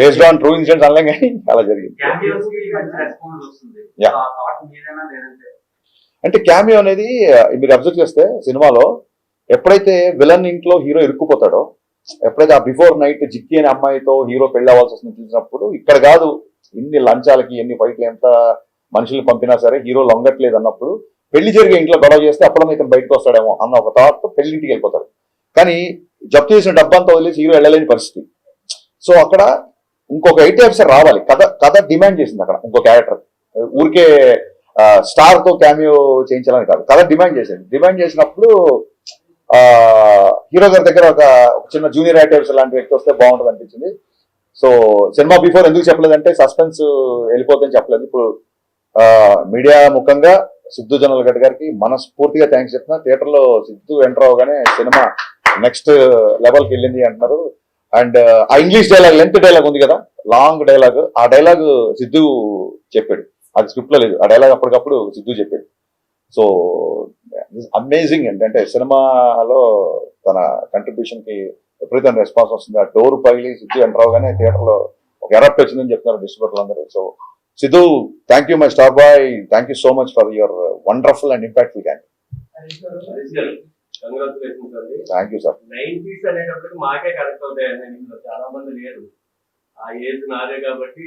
Based on true incidents అనలేం కానీ అలా జరిగింది. అంటే క్యామియో అనేది మీరు అబ్జర్వ్ చేస్తే సినిమాలో ఎప్పుడైతే విలన్ ఇంట్లో హీరో ఇరుక్కుపోతాడో, ఎప్పుడైతే ఆ బిఫోర్ నైట్ జిక్కి అనే అమ్మాయితో హీరో పెళ్లి అవ్వాల్సి వస్తుంది చూసినప్పుడు, ఇక్కడ కాదు ఇన్ని లంచాలకి ఎన్ని ఫైట్లు ఎంత మనుషులు పంపినా సరే హీరో లొంగట్లేదు అన్నప్పుడు, పెళ్లి జరిగే ఇంట్లో గొడవ చేస్తే అప్పుడు ఇతను బయటకు వస్తాడేమో అన్న ఒక థాట్ పెళ్లింటికి వెళ్ళిపోతాడు. కానీ జప్తు చేసిన డబ్బంతా వదిలేసి హీరో వెళ్ళలేని పరిస్థితి. సో అక్కడ ఇంకొక ఐటీ ఆఫీసర్ రావాలి, కథ డిమాండ్ చేసింది అక్కడ ఇంకో క్యారెక్టర్. ఊరికే స్టార్ తో క్యామియో చేయించాలని కాదు, కథ డిమాండ్ చేసింది. డిమాండ్ చేసినప్పుడు హీరో గారి దగ్గర ఒక చిన్న జూనియర్ ఐటీ ఆఫీసర్ లాంటి వ్యక్తి వస్తే బాగుంటుంది అనిపించింది. సో సినిమా బిఫోర్ ఎందుకు చెప్పలేదంటే సస్పెన్స్ వెళ్ళిపోతుందని చెప్పలేదు. ఇప్పుడు మీడియా ముఖంగా సిద్ధు జొన్నలగడ్డ గారికి మనస్ఫూర్తిగా థ్యాంక్స్ చెప్తున్నా. థియేటర్ లో సిద్ధు ఎంటర్ అవగానే సినిమా నెక్స్ట్ లెవెల్కి వెళ్ళింది అంటున్నారు. అండ్ ఆ ఇంగ్లీష్ డైలాగ్, లెంత్ డైలాగ్ ఉంది కదా, లాంగ్ డైలాగ్, ఆ డైలాగ్ సిద్ధు చెప్పాడు, అది స్క్రిప్ట్ లో లేదు. ఆ డైలాగ్ అప్పటికప్పుడు సిద్ధు చెప్పాడు. సో అమేజింగ్ అంటే సినిమాలో తన కంట్రిబ్యూషన్ కి ఎప్పుడైతే రెస్పాన్స్ వస్తుంది, ఆ డోర్ పగిలి సిద్ధు ఎంటర్ అవగానే థియేటర్ లో ఒక ఎరప్ట్ వచ్చిందని చెప్తున్నారు డిస్ట్రిబ్యూటర్లు అందరూ. So Siddhu, thank you my star boy, thank you so much for your wonderful and impactful camp. Thank you sir. 90s అనేటప్పటికి మాకే కరెక్ట్ అవుతాయండి, చాలా మంది లేరు. ఆ ఏజ్ నాదే కాబట్టి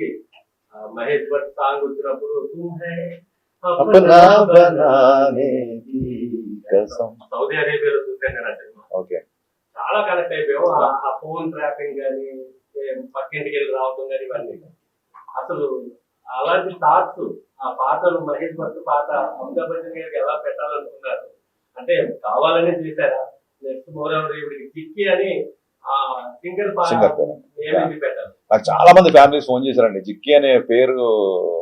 మహేష్ భట్ సాంగ్ వచ్చినప్పుడు సౌదీ అరేబియాలో చూసాను నేను ఆ సినిమా. ఓకే, చాలా కనెక్ట్ అయిపోయాం. ఆ ఫోన్ ట్రాపింగ్ కానీ, పక్కింటికి వెళ్ళి రావడం కానీ, ఇవన్నీ అసలు అలాంటి థాట్స్ ఆ పాటలు మహేష్ భట్ పాట అమితాబ్ బచ్చన్ గారికి ఎలా పెట్టాలనుకున్నారు అంటే కావాలనే చేశారా? నెక్స్ట్ మోరవర్ ఇవిడికి జిక్కి అని ఆ సింగర్ ఏమైంది పెట్టాలి? నాకు చాలా మంది ఫ్యామిలీస్ ఫోన్ చేశారండి, జిక్కి అనే పేరు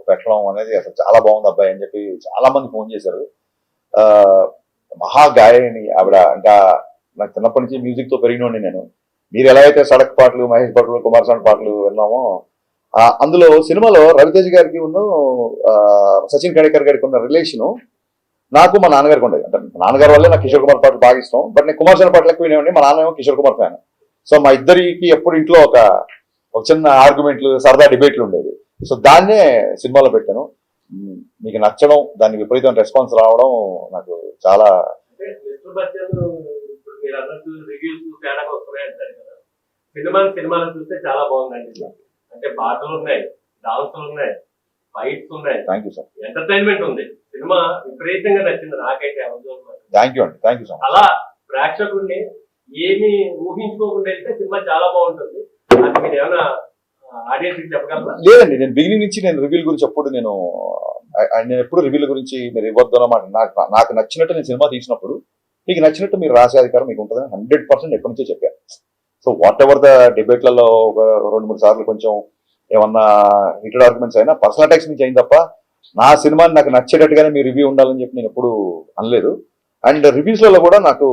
పెట్టడం అనేది అసలు చాలా బాగుంది అబ్బాయి అని చెప్పి చాలా మంది ఫోన్ చేశారు. మహా గాయని ఆవిడ. ఇంకా నాకు చిన్నప్పటి నుంచి మ్యూజిక్ తో పెరిగినోండి నేను. మీరు ఎలా అయితే సడక్ పాటలు, మహేష్ భట్లు, కుమారస్వామి పాటలు విన్నామో, అందులో సినిమాలో రవితేజ్ గారికి ఉన్న సచిన్ కడేకర్ గారికి ఉన్న రిలేషను నాకు మా నాన్నగారికి ఉండేది. అంటే మా నాన్నగారి వల్లే నాకు కిషోర్ కుమార్ పాటలు బాగా ఇష్టం. బట్ నేను కుమారస్వామి పాటలు ఎక్కువ వినేవాడిని. మా నాన్న ఏమో కిషోర్ కుమార్ ఫ్యాన్. సో మా ఇద్దరికి ఎప్పుడు ఇంట్లో ఒక చిన్న ఆర్గ్యుమెంట్లు, సరదా డిబేట్లు ఉండేది. సో దాన్నే సినిమాలో పెట్టాను. మీకు నచ్చడం, దానికి విపరీతమైన రెస్పాన్స్ రావడం నాకు చాలా. సినిమాలు చూస్తే చాలా బాగుందండి. అంటే పాటలు ఉన్నాయి, డాన్సులు ఉన్నాయి, ఫైట్స్ ఉన్నాయి. Thank you sir. ఎంటర్టైన్మెంట్ ఉంది. సినిమా విపరీతంగా నచ్చింది నాకైతే. థ్యాంక్ యూ అండి, థ్యాంక్ యూ సో మచ్. అలా ప్రేక్షకుడిని ఏమి ఊహించుకోకుండా వెళ్తే సినిమా చాలా బాగుంటుంది. అది మీరు ఏమైనా ఆడియన్స్ చెప్పగలరా? లేదండి, నేను బిగినింగ్ నుంచి నేను రివ్యూల గురించి నేను ఎప్పుడు రివ్యూల గురించి మీరు ఇవ్వద్దు అన్నమాట. నాకు నచ్చినట్టు నేను సినిమా తీసినప్పుడు మీకు నచ్చినట్టు మీరు రాసే అధికారం మీకు ఉంటుందని 100% ఎప్పటి నుంచో చెప్పాను. సో వాట్ ఎవర్ ద డిబేట్లలో ఒక 2-3 సార్లు కొంచెం ఏమన్నా హీటెడ్ ఆర్గ్యుమెంట్స్ అయినా పర్సనల్ అటాక్స్ నుంచి అయింది తప్ప నా సినిమాని నాకు నచ్చేటట్టుగానే మీ రివ్యూ ఉండాలని చెప్పి నేను ఎప్పుడు అనలేదు. అండ్ రివ్యూస్లలో కూడా నాకు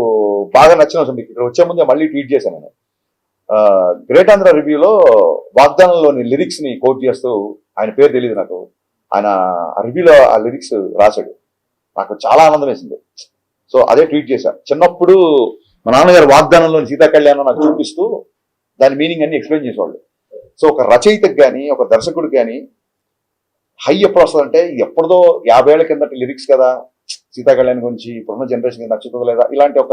బాగా నచ్చిన అవసరం మీకు ఇక్కడ వచ్చే ముందే మళ్ళీ ట్వీట్ చేశాను నేను. గ్రేట్ ఆంధ్ర రివ్యూలో వాగ్దానంలోని లిరిక్స్ ని కోట్ చేస్తూ, ఆయన పేరు తెలియదు నాకు, ఆయన ఆ రివ్యూలో ఆ లిరిక్స్ రాశాడు. నాకు చాలా ఆనందం వేసింది. సో అదే ట్వీట్ చేశాను. చిన్నప్పుడు మా నాన్నగారు వాగ్దానంలోని సీతా కళ్యాణం నాకు చూపిస్తూ దాని మీనింగ్ అన్ని ఎక్స్ప్లెయిన్ చేసేవాళ్ళు. సో ఒక రచయితకు కానీ, ఒక దర్శకుడికి కానీ హై ఎప్పుడు వస్తుందంటే, ఎప్పుడుదో 50 ఏళ్ల కిందటి లిరిక్స్ కదా, సీతా కళ్యాణ్ గురించి ఇప్పుడున్న జనరేషన్కి నచ్చుతుందో లేదా, ఇలాంటి ఒక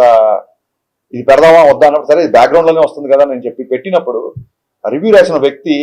ఇది పెడదామా వద్దా అన్నప్పుడు సరే బ్యాక్గ్రౌండ్ లోనే వస్తుంది కదా నేను చెప్పి పెట్టినప్పుడు రివ్యూ రాసిన వ్యక్తి